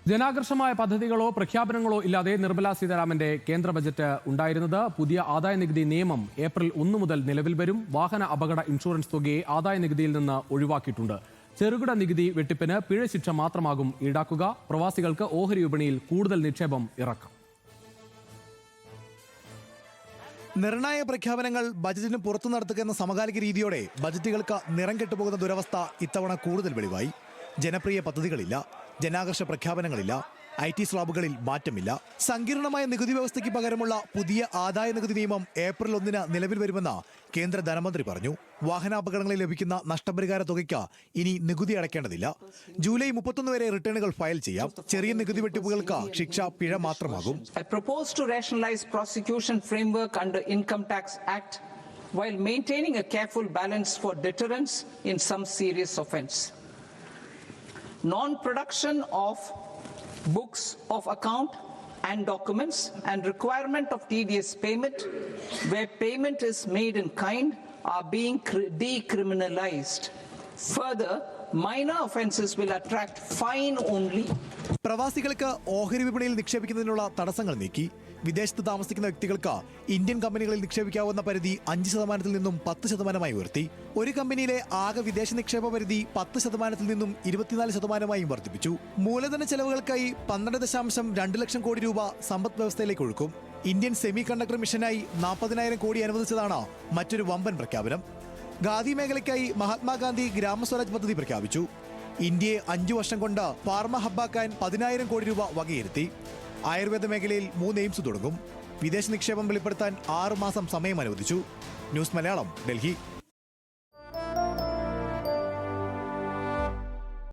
ജനാകർഷമായ പദ്ധതികളോ പ്രഖ്യാപനങ്ങളോ ഇല്ലാതെ നിർമ്മല സീതാരാമന്റെ കേന്ദ്ര ബജറ്റ് ഉണ്ടായിരുന്നത്. പുതിയ ആദായനികുതി നിയമം ഏപ്രിൽ 1 മുതൽ നിലവിൽ വരും. വാഹന അപകട ഇൻഷുറൻസ് തുകയെ ആദായനികുതിയിൽ നിന്ന് ഒഴിവാക്കിയിട്ടുണ്ട്. ചെറുകിട നികുതി വെട്ടിപ്പിന് പിഴശിക്ഷ മാത്രമാകും ഈടാക്കുക. പ്രവാസികൾക്ക് ഓഹരി വിപണിയിൽ കൂടുതൽ നിക്ഷേപം ഇറക്കാം. നിർണായക പ്രഖ്യാപനങ്ങൾ ബജറ്റിന് പുറത്തു നടത്തുക എന്ന സമകാലിക രീതിയോടെ ബജറ്റുകൾക്ക് നിറം കെട്ടുപോകുന്ന ദുരവസ്ഥ ഇത്തവണ കൂടുതൽ വെളിവായി. ജനപ്രിയ പദ്ധതികളില്ല, ജനാകർഷ പ്രഖ്യാപനങ്ങളില്ല, IT സ്ലാബുകളിൽ മാറ്റമില്ല. സങ്കീർണമായ നികുതി വ്യവസ്ഥയ്ക്ക് പകരമുള്ള പുതിയ ആദായ നികുതി നിയമം ഏപ്രിൽ 1 നിലവിൽ വരുമെന്ന് കേന്ദ്ര ധനമന്ത്രി പറഞ്ഞു. വാഹനാപകടങ്ങളിൽ ലഭിക്കുന്ന നഷ്ടപരിഹാര തുകയ്ക്ക് ഇനി നികുതി അടയ്ക്കേണ്ടതില്ല. ജൂലൈ 31 വരെ റിട്ടേണുകൾ ഫയൽ ചെയ്യാം. ചെറിയ നികുതി വെട്ടിപ്പുകൾക്ക് ശിക്ഷ പിഴ മാത്രമാകും. I propose to rationalize prosecution framework under Income Tax Act while maintaining a careful balance for deterrence in some serious offence. Non-production of books of account and documents and requirement of TDS payment where payment is made in kind are being decriminalized. Further, minor offences will attract fine only. പ്രവാസികൾക്ക് ഓഹരി വിപണിയിൽ നിക്ഷേപിക്കുന്നതിനുള്ള തടസ്സങ്ങൾ നീക്കി. വിദേശത്ത് താമസിക്കുന്ന വ്യക്തികൾക്ക് Indian കമ്പനികളിൽ നിക്ഷേപിക്കാവുന്ന പരിധി 5% നിന്നും 10% ഉയർത്തി. ഒരു കമ്പനിയിലെ ആകെ വിദേശ നിക്ഷേപ പരിധി 10% നിന്നും 24% വർദ്ധിപ്പിച്ചു. മൂലധന ചെലവുകൾക്കായി 12.2 ലക്ഷം കോടി രൂപ സമ്പദ് വ്യവസ്ഥയിലേക്ക് ഒഴുക്കും. ഇന്ത്യൻ സെമി കണ്ടക്ടർ മിഷനായി 40,000 കോടി അനുവദിച്ചതാണ് മറ്റൊരു വമ്പൻ പ്രഖ്യാപനം. ഖാദി മേഖലയ്ക്കായി മഹാത്മാഗാന്ധി ഗ്രാമസ്വരാജ് പദ്ധതി പ്രഖ്യാപിച്ചു. ഇന്ത്യയെ 5 വർഷം കൊണ്ട് ഫാർമ ഹബ്ബാക്കാൻ 10,000 കോടി രൂപ വകയിരുത്തി. ആയുർവേദ മേഖലയിൽ 3 എയിംസ് തുടങ്ങും. വിദേശ നിക്ഷേപം വെളിപ്പെടുത്താൻ 6 മാസം സമയം അനുവദിച്ചു. ന്യൂസ് മലയാളം, ഡൽഹി.